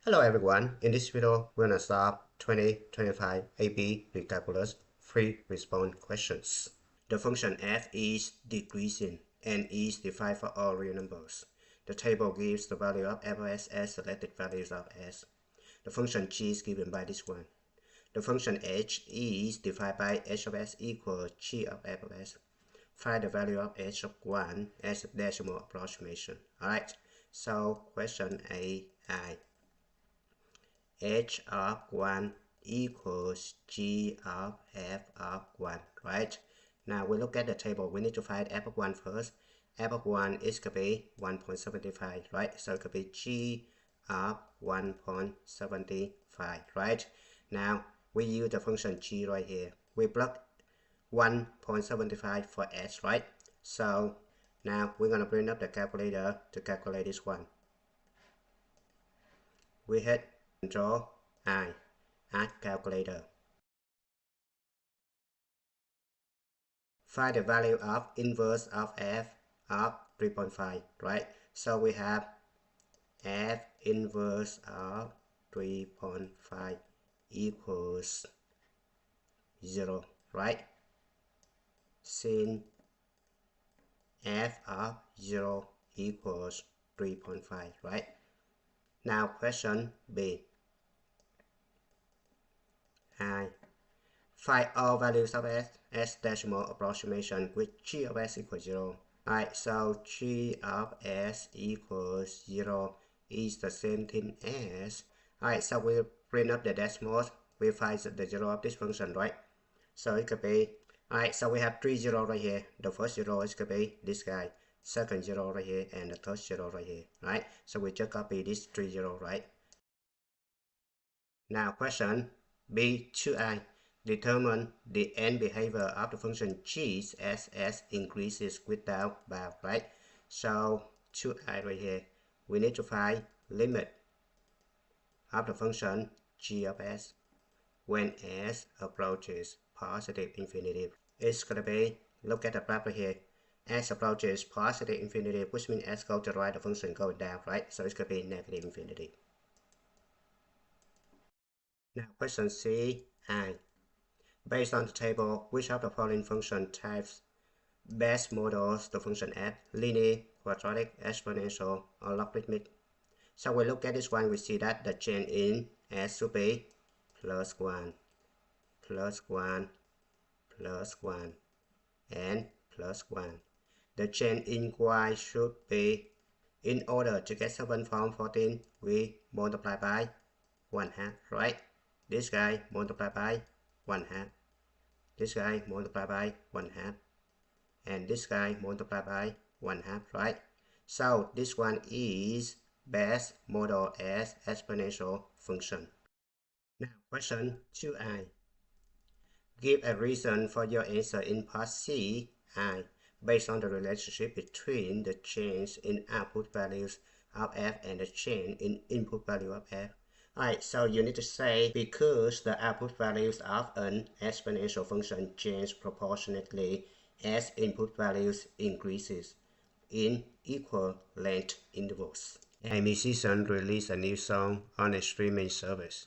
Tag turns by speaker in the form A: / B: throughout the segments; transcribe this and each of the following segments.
A: Hello everyone, in this video we're going to solve 2025 AB Precalculus free response questions. The function f is decreasing and is defined for all real numbers. The table gives the value of f of s as selected values of s. The function g is given by this one. The function h is defined by h of s equals g of f of s. Find the value of h of 1 as a decimal approximation. Alright, so question AI. H of 1 equals g of f of 1, right? Now we look at the table. We need to find f of 1 first. F of 1 is going to be 1.75, right? So it could be g of 1.75, right? Now we use the function g right here. We plug 1.75 for s, right? So now we're going to bring up the calculator to calculate this one. We hit Control I, add calculator. Find the value of inverse of f of 3.5, right? So we have f inverse of 3.5 equals 0, right? Sin f of 0 equals 3.5, right? Now question B. Find all values of s as decimal approximation with g of s equals 0. Alright, so g of s equals 0 is the same thing as. Alright, so we'll bring up the decimals. We find the 0 of this function, right? So it could be. Alright, so we have 3 0 right here. The first 0 is going to be this guy. Second 0 right here, and the third 0 right here, right? So we just copy this 3 0, right? Now question B2I. Determine the end behavior of the function g as s increases without bound, right? So 2I right here, we need to find limit of the function g of s when s approaches positive infinity. It's going to be, look at the graph right here, s approaches positive infinity, which means s goes to the right, the function goes down, right? So it's going to be negative infinity. Now question C.I. Based on the table, which of the following function types best models the function f: linear, quadratic, exponential, or logarithmic? So we look at this one, we see that the change in s should be plus 1, plus 1, plus 1, and plus 1. The change in y should be, in order to get 7 from 14, we multiply by 1/2, right? This guy multiply by 1/2. This guy multiply by 1/2, and this guy multiply by 1/2, right? So this one is best model as exponential function. Now question 2I. Give a reason for your answer in part C.I. based on the relationship between the change in output values of f and the change in input value of f. Alright, so you need to say because the output values of an exponential function change proportionately as input values increases in equal length intervals. A musician released a new song on a streaming service.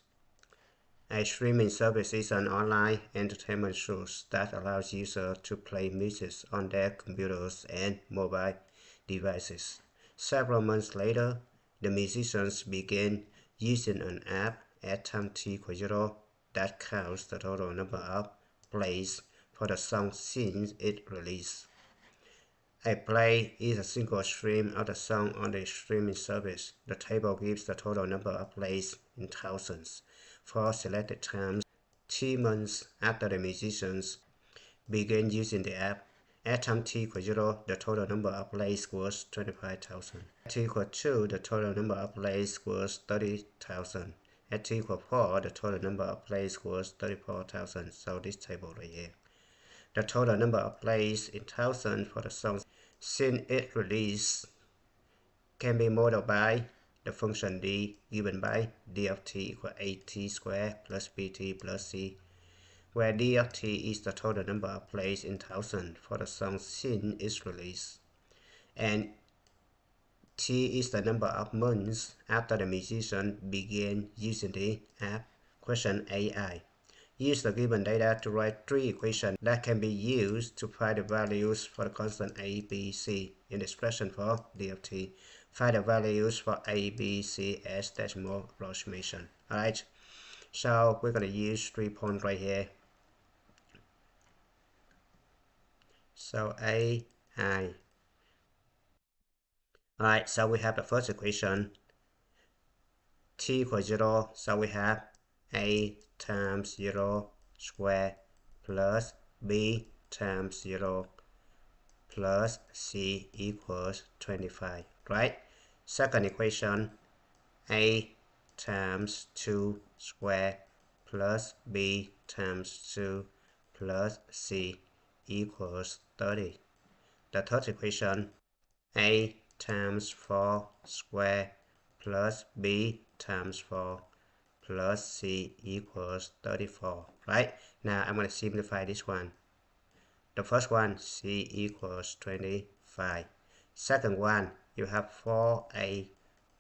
A: A streaming service is an online entertainment source that allows users to play music on their computers and mobile devices. Several months later, the musicians began using an app at time t equals 0 that counts the total number of plays for the song since its release. A play is a single stream of the song on the streaming service. The table gives the total number of plays in thousands for selected times. 2 months after the musicians began using the app, at time t equals 0, the total number of plays was 25,000. At t equals 2, the total number of plays was 30,000. At t equals 4, the total number of plays was 34,000. So this table right here. The total number of plays in thousands for the song since its release can be modeled by the function d given by d of t equals at squared plus bt plus c, where d of t is the total number of plays in thousands for the song since its release, and T is the number of months after the musician began using the app. Question AI. Use the given data to write three equations that can be used to find the values for the constant A, B, C in the expression for d of t. Find the values for A, B, C as decimal approximation. Alright, so we're going to use 3 points right here. So A, I. Alright, so we have the first equation, t equals 0, so we have A times 0 square plus B times 0 plus C equals 25, right? Second equation, A times 2 square plus B times 2 plus C equals 30. The third equation, A times 4 square plus B times 4 plus C equals 34, right? Now I'm going to simplify this one. The first one, C equals 25. Second one, you have 4A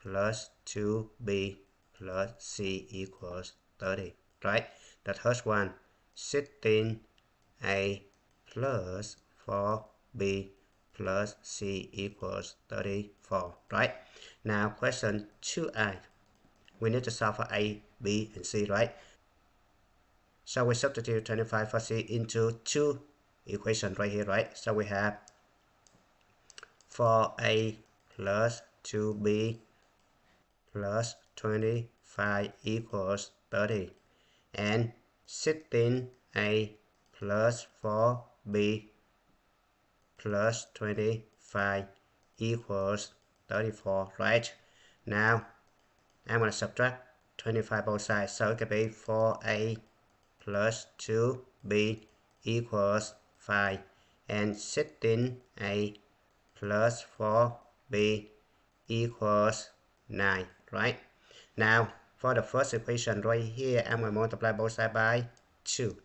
A: plus 2B plus C equals 30, right? The third one, 16A plus 4B plus C equals 34, right? Now question 2i. We need to solve for A, B, and C, right? So we substitute 25 for C into two equations right here, right? So we have 4A plus 2B plus 25 equals 30. And 16A plus 4B plus 25 equals 34, right? Now I'm going to subtract 25 both sides, so it can be 4A plus 2B equals 5 and 16A plus 4B equals 9, right? Now for the first equation right here, I'm going to multiply both sides by 2.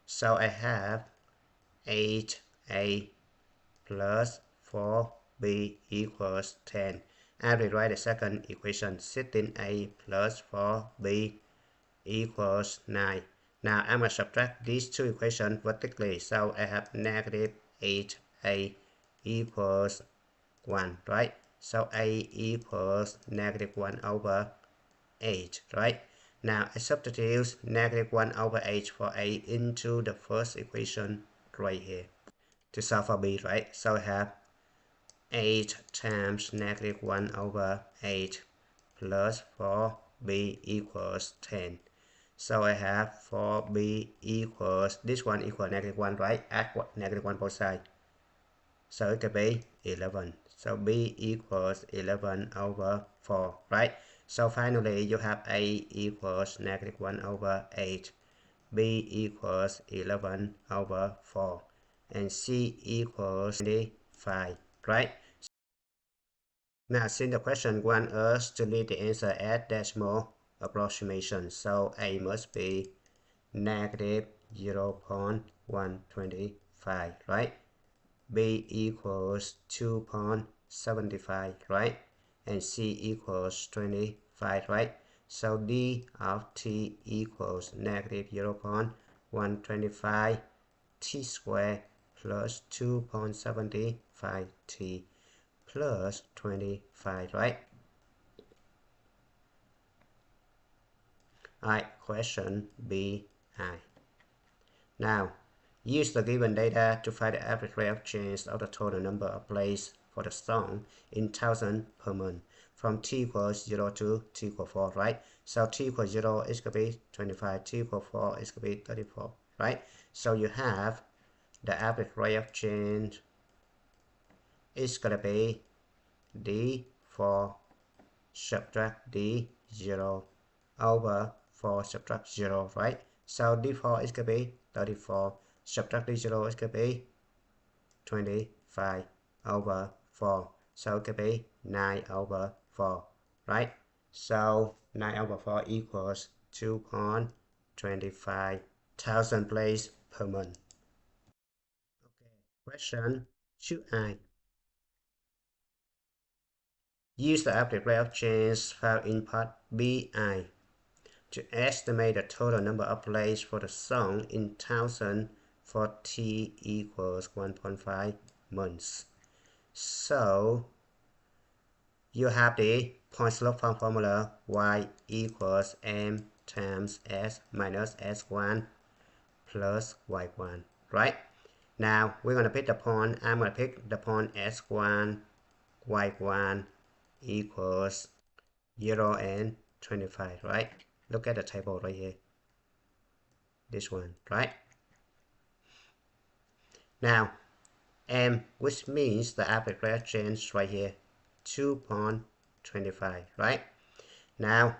A: So I have 8A plus 4B equals 10. I rewrite the second equation, 16A plus 4B equals 9. Now I'm going to subtract these two equations vertically, so I have negative 8A equals 1, right? So A equals negative 1 over 8, right? Now I substitute negative 1 over 8 for A into the first equation right here to solve for B, right? So I have 8 times negative 1 over 8 plus 4B equals 10. So I have 4B equals, this one equals negative 1, right? Add negative 1 both sides. So it could be 11. So B equals 11 over 4, right? So finally you have A equals negative 1 over 8. B equals 11 over 4. And C equals 25, right? Now, since the question wants us to leave the answer as decimal approximation, so A must be negative 0.125, right? B equals 2.75, right? And C equals 25, right? So D of T equals negative 0.125 T squared plus 2.75 T plus 25, right? Alright, question B. Now, use the given data to find the average rate of change of the total number of plays for the song in thousands per month from t equals 0 to t equals 4, right? So t equals 0 is going to be 25, t equals 4 is going to be 34, right? So you have the average rate of change is going to be d4 subtract d0 over 4 subtract 0, right? So d4 is going to be 34, subtract d0 is going to be 25 over 4. So it could be 9 over 4, right? So 9 over 4 equals 2.25 thousand plays per month. Okay, question 2i. Use the average rate of change found in part BI to estimate the total number of plays for the song in thousands for t equals 1.5 months. So you have the point slope form formula y equals m times s minus s1 plus y1, right? Now we're going to pick the point. I'm going to pick the point s1, y1 equals 0 and 25, right? Look at the table right here. This one, right? Now, m, which means the average rate of change right here, 2.25, right? Now,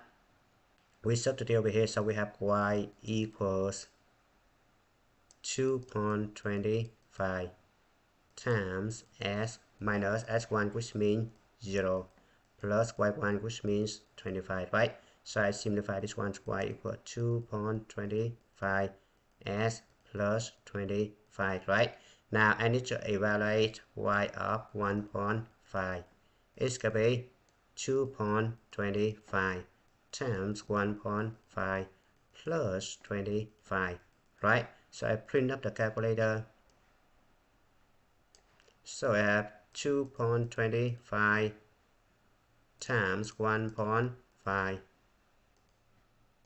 A: we substitute over here, so we have y equals 2.25 times s minus s1, which means 0, plus y1, which means 25, right? So I simplify this one, y equals 2.25 s plus 25, right? Now I need to evaluate y of 1.5. It's going to be 2.25 times 1.5 plus 25, right? So I print up the calculator. So I have 2.25 times 1.5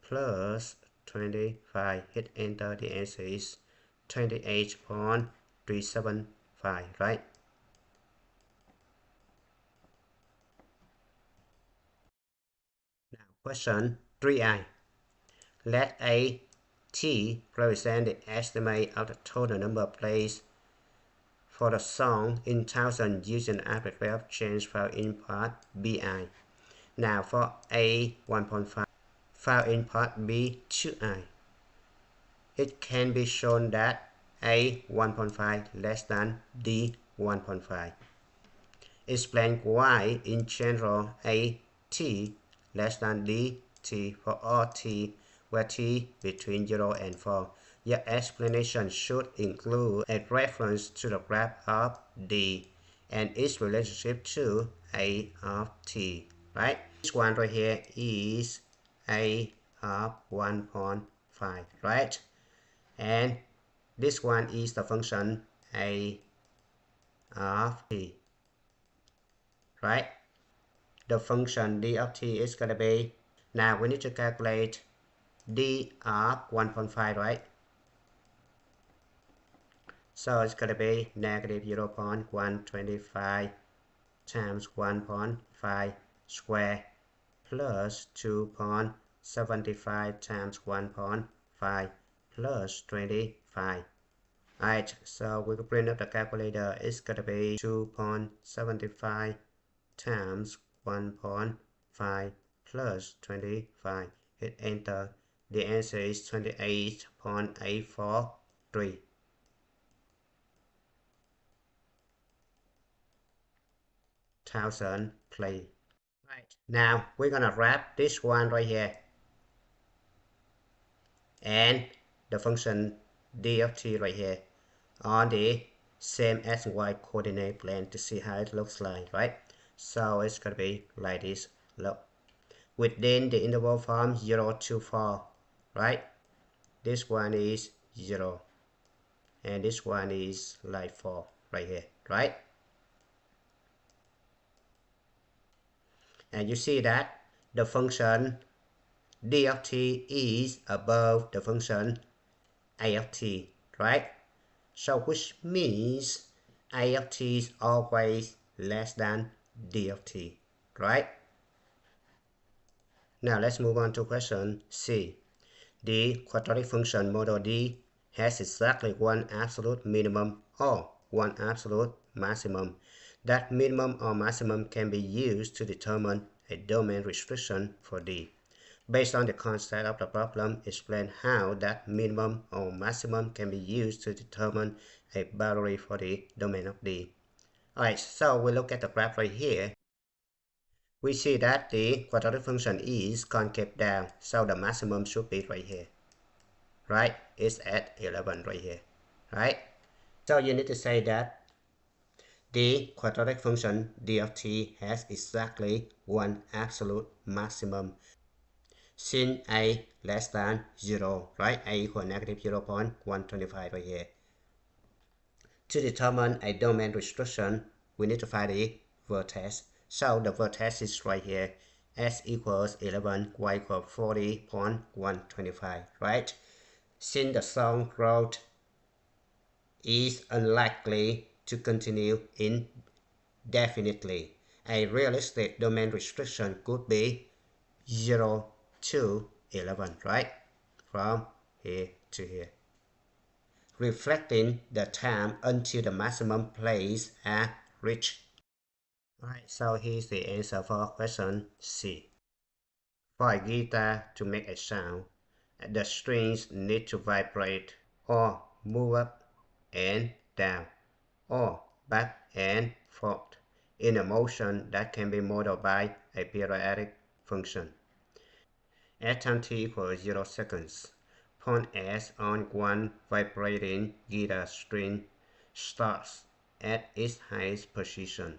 A: plus 25. Hit enter. The answer is 28.375, right? Now question 3i. Let a t represent the estimate of the total number of plays for the song in thousands using the average rate of change found in part BI. Now for a 1.5 found in part B 2i, it can be shown that a 1.5 less than d 1.5. Explain why in general a t less than d t for all t where t between 0 and 4. Your explanation should include a reference to the graph of d and its relationship to a of t, right? This one right here is a of 1.5, right? And this one is the function a of t, right? The function d of t is going to be, now we need to calculate d of 1.5, right? So it's going to be negative 0.125 times 1.5 square plus 2.75 times 1.5 plus 25. Alright, so we can print up the calculator. It's going to be 2.75 times 1.5 plus 25. Hit enter. The answer is 28.843. Thousand play. Right. Now we're gonna wrap this one right here and the function d of t right here on the same x and y coordinate plane to see how it looks like, right? So it's gonna be like this. Look, within the interval from 0 to 4, right? This one is 0 and this one is like 4 right here, right? And you see that the function d of t is above the function a of t, right? So which means a of t is always less than d of t, right? Now let's move on to question C. The quadratic function model d has exactly one absolute minimum or one absolute maximum. That minimum or maximum can be used to determine a domain restriction for d. Based on the concept of the problem, explain how that minimum or maximum can be used to determine a boundary for the domain of d. Alright, so we look at the graph right here. We see that the quadratic function is concave down, so the maximum should be right here. Right? It's at 11 right here. Right? So you need to say that The quadratic function d of t has exactly one absolute maximum since a less than 0, right? A equal negative 0.125 right here. To determine a domain restriction, we need to find the vertex. So the vertex is right here. S equals 11, y equals 40.125, right? Since the song growth is unlikely to continue indefinitely, a realistic domain restriction could be 0 to 11, right? From here to here, reflecting the time until the maximum place are reached. Alright, so here's the answer for question C. For a guitar to make a sound, the strings need to vibrate or move up and down or back and forth in a motion that can be modeled by a periodic function. At time t equals 0 seconds, point S on one vibrating guitar string starts at its highest position,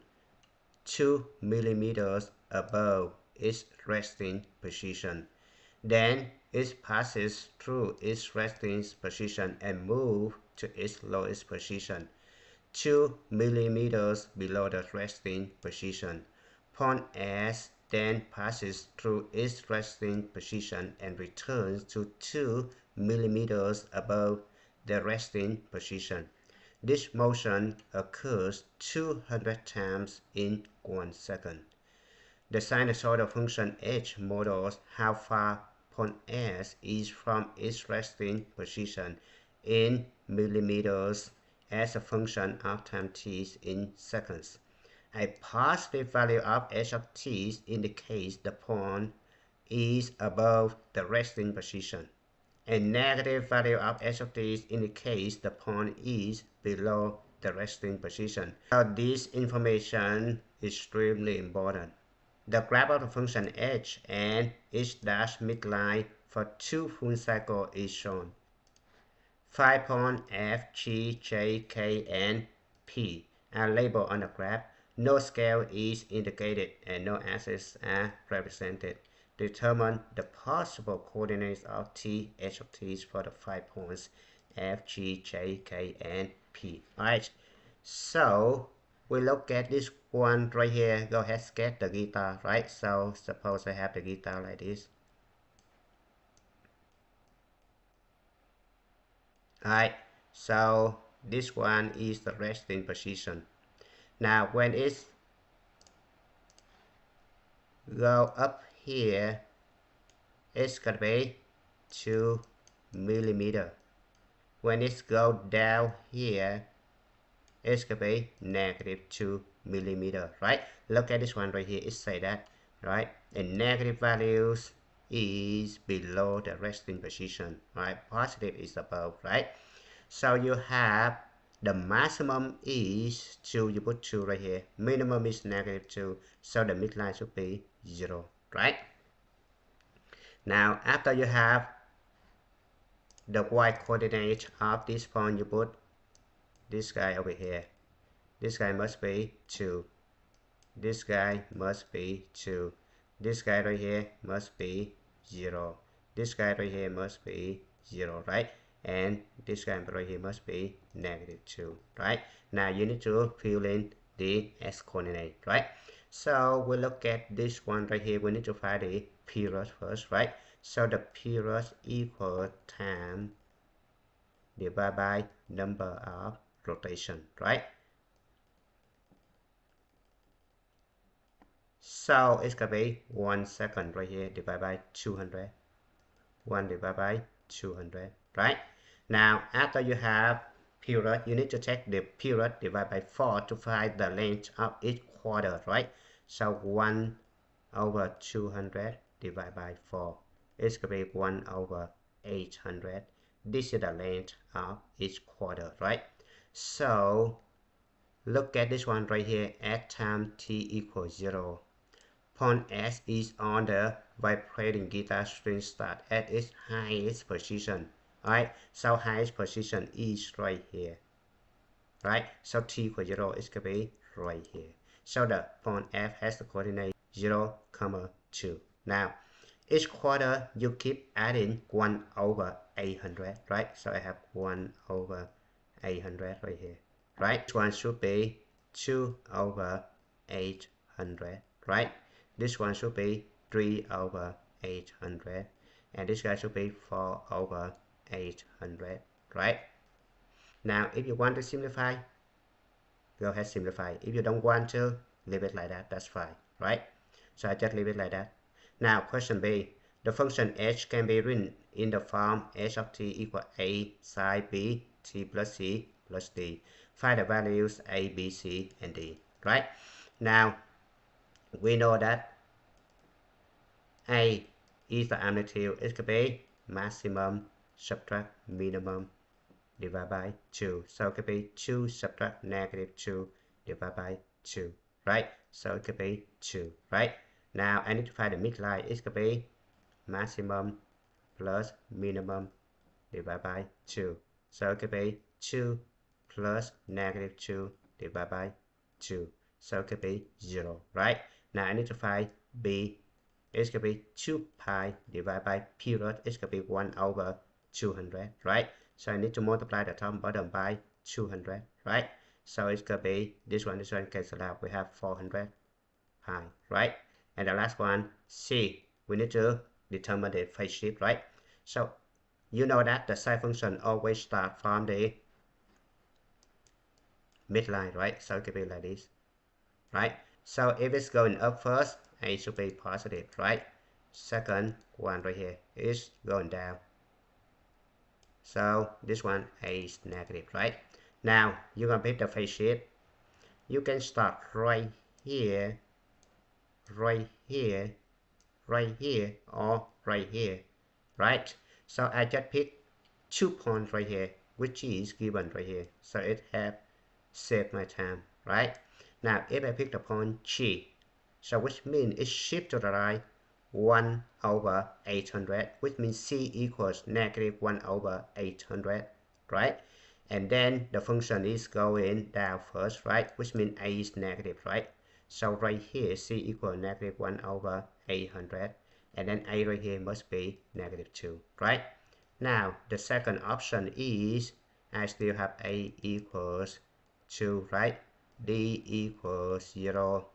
A: 2 millimeters above its resting position. Then it passes through its resting position and moves to its lowest position, 2 millimeters below the resting position. Point S then passes through its resting position and returns to 2 millimeters above the resting position. This motion occurs 200 times in 1 second. The sinusoidal function h models how far point S is from its resting position in millimeters as a function of time t in seconds. A positive value of h of t indicates the point is above the resting position. A negative value of h of t indicates the point is below the resting position. So this information is extremely important. The graph of the function h and its dashed midline for 2 full cycles is shown. 5 points F, G, J, K, and P are labeled on the graph. No scale is indicated and no axes are represented. Determine the possible coordinates of t, h of t for the 5 points F, G, J, K, and P. Alright, so we look at this one right here. Go ahead, sketch the guitar, right? So suppose I have the guitar like this. Alright, so this one is the resting position. Now when it's go up here, it's gonna be 2 millimeter. When it's go down here, it's gonna be negative 2 millimeter, right? Look at this one right here. It say that, right? And negative values is below the resting position, right? Positive is above, right? So you have the maximum is 2, you put 2 right here. Minimum is negative 2, so the midline should be 0, right? Now, after you have the y coordinate of this point, you put this guy over here. This guy must be 2. This guy must be 2. This guy right here must be 0. This guy right here must be 0, right? And this guy right here must be negative 2, right? Now you need to fill in the x coordinate, right? So we look at this one right here. We need to find the period first, right? So the period equal time divided by number of rotation, right? So it's gonna be 1 second right here divided by 200. 1 divided by 200, right? Now, after you have period, you need to take the period divided by 4 to find the length of each quarter, right? So 1 over 200 divided by 4. It's going to be 1 over 800. This is the length of each quarter, right? So, look at this one right here. At time t equals 0. Point S is on the vibrating guitar string start at its highest position. Alright, so highest position is right here. Right, so t equals 0 is going to be right here. So the point F has the coordinate 0, 2. Now, each quarter you keep adding 1 over 800, right? So I have 1 over 800 right here, right? This one should be 2 over 800, right? This one should be 3 over 800, and this guy should be 4 over 800, right? Now, if you want to simplify, go ahead simplify. If you don't want to, leave it like that, that's fine, right? So I just leave it like that. Now, question B. The function h can be written in the form h of t equal a sine b t plus c plus d. Find the values a, b, c, and d, right? Now, we know that a is the amplitude. It could be maximum subtract minimum divided by 2. So it could be 2 subtract negative 2 divided by 2, right? So it could be 2, right? Now I need to find the midline. It could be maximum plus minimum divided by 2. So it could be 2 plus negative 2 divided by 2. So it could be 0, right? Now I need to find b. It could be 2 pi divided by period. It could be 1 over 200, right? So I need to multiply the top and bottom by 200, right? So it could be this one cancel out. We have 400 pi, right? And the last one, C. We need to determine the phase shift, right? So you know that the sine function always starts from the midline, right? So it could be like this, right? So if it's going up first, A should be positive, right? Second one right here is going down. So this one A is negative, right? Now you're gonna pick the phase shift. You can start right here, right here, right here, or right here, right? So I just pick 2 points right here, which is given right here. So it have saved my time, right? Now if I pick the point G, so which means it shift to the right 1 over 800, which means C equals negative 1 over 800, right? And then the function is going down first, right? Which means A is negative, right? So right here, C equals negative 1 over 800. And then A right here must be negative 2, right? Now, the second option is I still have A equals 2, right? D equals 0.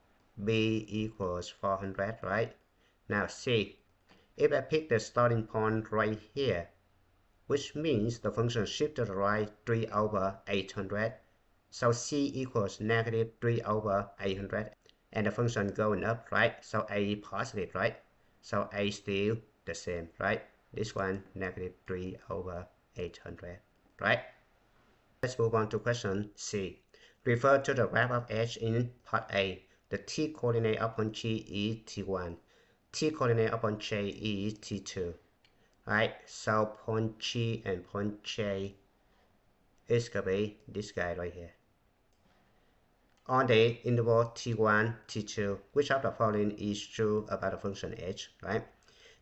A: B equals 400, right? Now C, if I pick the starting point right here, which means the function shift to the right 3 over 800. So C equals negative 3 over 800. And the function going up, right? So A positive, right? So A still the same, right? This one negative 3 over 800, right? Let's move on to question C. Refer to the graph of h in part A. The t-coordinate upon G is t1. T-coordinate upon J is t2. Right, so point G and point J is going to be this guy right here. On the interval t1, t2, which of the following is true about the function h, right?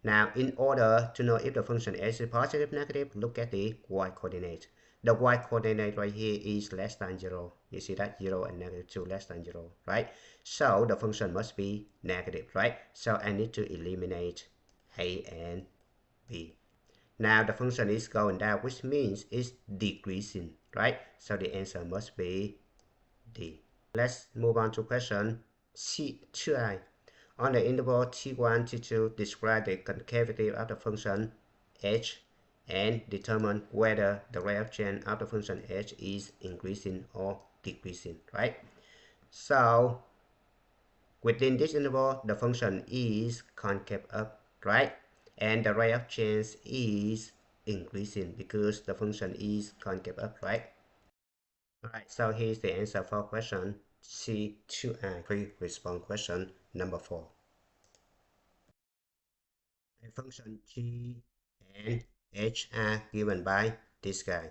A: Now, in order to know if the function h is positive, negative, look at the y-coordinate. The y-coordinate right here is less than 0. You see that 0 and negative 2 less than 0, right? So the function must be negative, right? So I need to eliminate A and B. Now the function is going down, which means it's decreasing, right? So the answer must be D. Let's move on to question C2i. On the interval t1, t2, describe the concavity of the function h and determine whether the rate of change of the function h is increasing or decreasing, right? So within this interval, the function is concave up, right? And the rate of change is increasing because the function is concave up, right? Alright, so here's the answer for question C2i. Pre-response question number 4. A function g and h are given by this guy.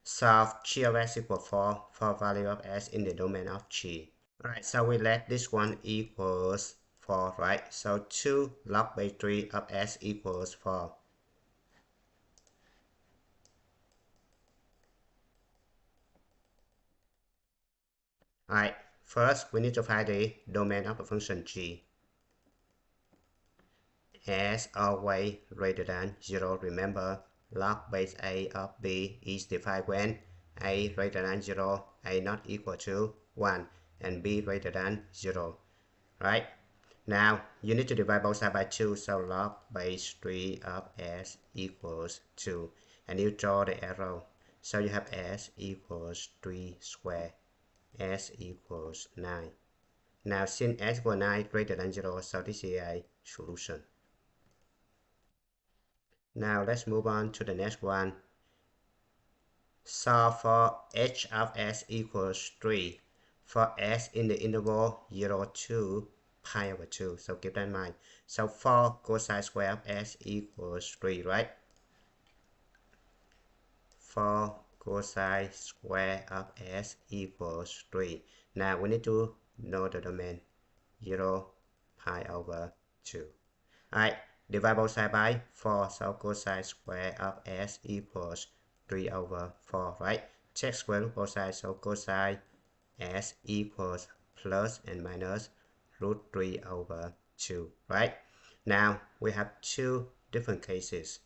A: Solve g of x equal 4 for value of s in the domain of g. Alright, so we let this one equals 4, right? So 2 log by 3 of s equals 4. Alright, First, we need to find the domain of the function g. As always greater than 0. Remember, log base a of b is defined when a greater than 0, a not equal to 1, and b greater than 0. Right? Now, you need to divide both sides by 2, so log base 3 of s equals 2. And you draw the arrow. So you have s equals 3 squared. S equals 9. Now, since s equals 9 greater than 0, so this is a solution. Now let's move on to the next one. Solve for h of s equals 3 for s in the interval 0 to pi over 2. So keep that in mind. So for cosine square of s equals 3, right? For cosine square of s equals 3. Now we need to know the domain 0 pi over 2. Alright, divide both sides by 4, so cosine square of s equals 3 over 4, right? Check square root both sides, so cosine s equals plus and minus root 3 over 2, right? Now, we have two different cases.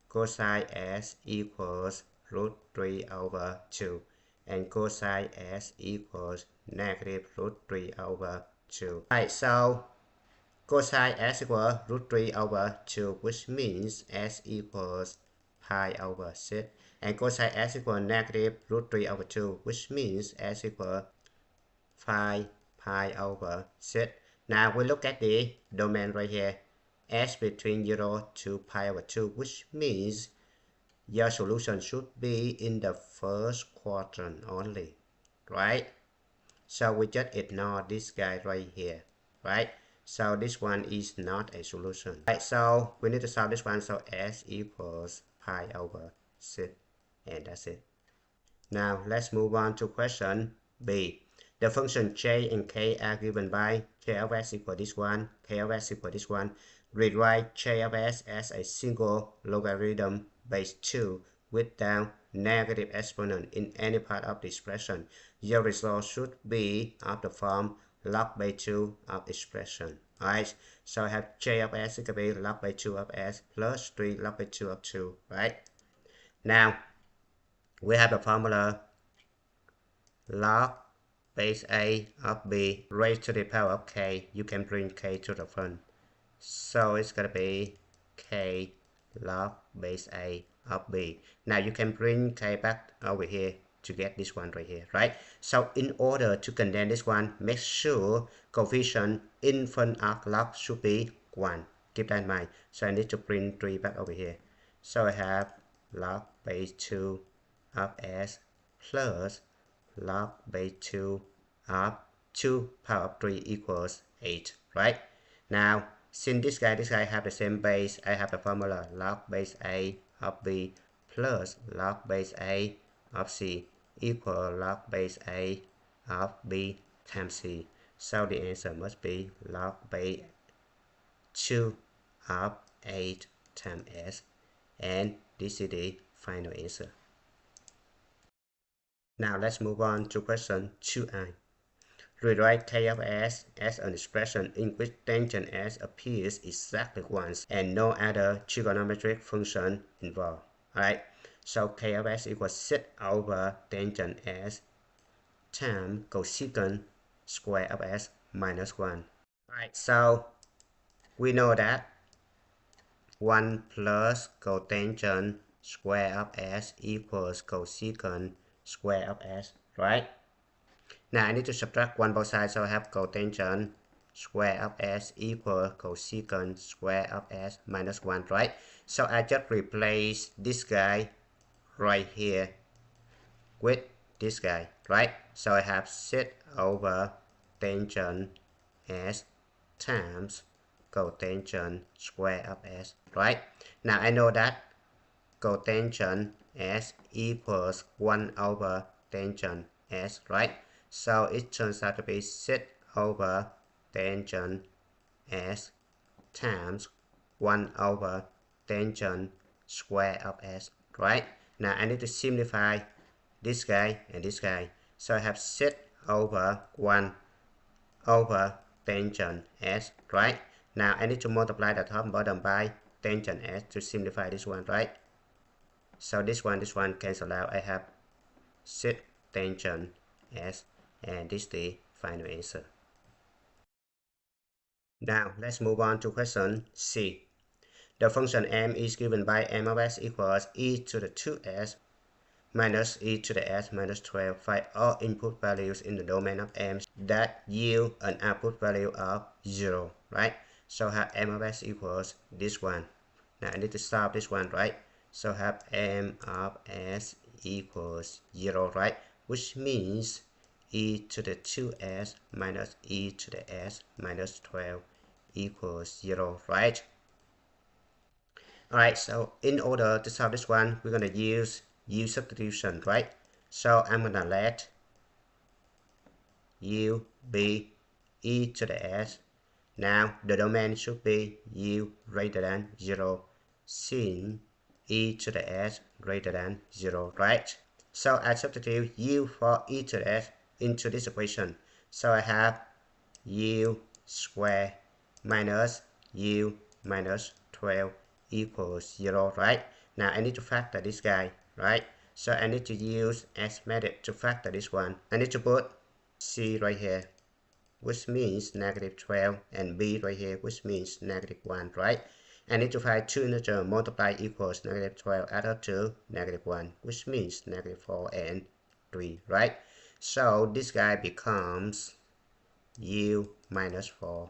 A: Cosine s equals root 3 over 2, and cosine s equals negative root 3 over 2. Alright, so cosine s equals root 3 over 2, which means s equals pi over 6. And cosine s equals negative root 3 over 2, which means s equals 5 pi over 6. Now we look at the domain right here. S between 0 to pi over 2, which means your solution should be in the first quadrant only, right? So we just ignore this guy right here, right? So this one is not a solution. Right, so we need to solve this one. So s equals pi over 6, and that's it. Now let's move on to question B. The function j and k are given by k of s equal this one, k of s equal this one. Rewrite j of s as a single logarithm base 2 without negative exponent in any part of the expression. Your result should be of the form log base 2 of expression. Alright, so I have j of s equal to log base 2 of s plus 3 log base 2 of 2, right? Now, we have the formula log base a of b raised to the power of k. You can bring k to the front. So it's going to be k log base a of b. Now you can bring k back over here to get this one right here, right? So in order to condense this one, make sure coefficient in front of log should be 1. Keep that in mind. So I need to bring 3 back over here. So I have log base 2 of s plus log base 2 of 2 power of 3 equals 8, right? Now, since this guy have the same base, I have the formula log base a of b plus log base a of c equal log base a of b times c. So the answer must be log base 2 of 8 times s, and this is the final answer. Now let's move on to question 2i. Rewrite k of s as an expression in which tangent s appears exactly once and no other trigonometric function involved. Alright, so k of s equals 6 over tangent s times cosecant square of s minus 1. Alright, so we know that 1 plus cotangent square of s equals cosecant square of s, right? Now I need to subtract 1 both sides, so I have cotangent square of s equal cosecant square of s minus 1, right? So I just replace this guy right here with this guy, right? So I have 6 over tangent s times cotangent square of s, right? Now I know that cotangent s equals 1 over tangent s, right? So it turns out to be 6 over tangent s times 1 over tangent square of s, right? Now I need to simplify this guy and this guy. So I have 6 over 1 over tangent s, right? Now I need to multiply the top and bottom by tangent s to simplify this one, right? So this one cancel out. I have set tangent s, and this is the final answer. Now let's move on to question C. The function m is given by m of s equals e to the 2s minus e to the s minus 12. Find all input values in the domain of m that yield an output value of 0, right? So have m of s equals this one. Now I need to solve this one, right? So have m of s equals 0, right? Which means e to the 2s minus e to the s minus 12 equals 0, right? Alright, so in order to solve this one, we're going to use u substitution, right? So I'm going to let u be e to the s. Now the domain should be u greater than 0 since e to the s greater than 0, right? So I substitute u for e to the s into this equation. So I have u squared minus u minus 12 equals 0, right? Now I need to factor this guy, right? So I need to use S method to factor this one. I need to put C right here, which means negative 12, and B right here, which means negative 1, right? I need to find two integers multiply equals negative 12 add up to negative 1, which means negative 4 and 3, right? So this guy becomes u minus 4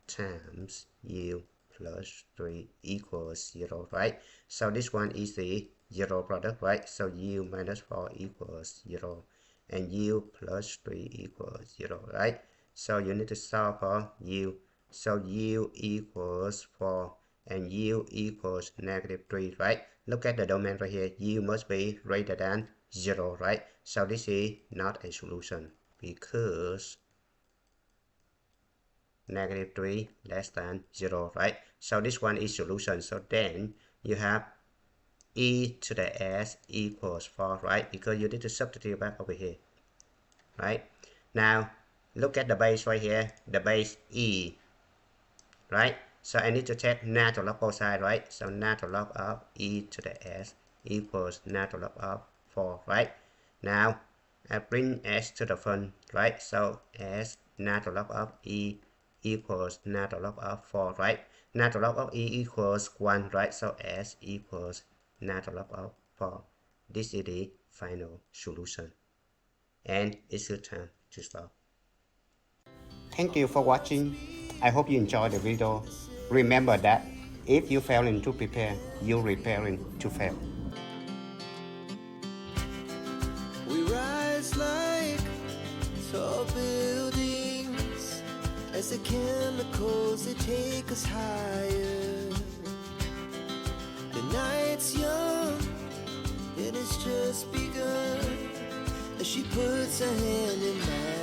A: times u plus 3 equals 0, right? So this one is the 0 product, right? So u minus 4 equals 0 and u plus 3 equals 0, right? So you need to solve for u. So u equals 4 and u equals negative 3, right? Look at the domain right here. U must be greater than 0, right? So this is not a solution because negative 3 less than 0, right? So this one is solution. So then you have e to the s equals 4, right? Because you need to substitute back over here, right? Now look at the base right here, the base e, right? So I need to take natural log both sides, right? So natural log of e to the s equals natural log of 4, right? Now I bring s to the front, right? So s natural log of e equals natural log of 4, right? Natural log of e equals 1, right? So s equals natural log of 4. This is the final solution. And it's your time to stop. Thank you for watching. I hope you enjoyed the video. Remember that if you failing to prepare, you're preparing to fail.
B: We rise like tall buildings as the chemicals they take us higher. The night's young and it's just begun as she puts her hand in mine.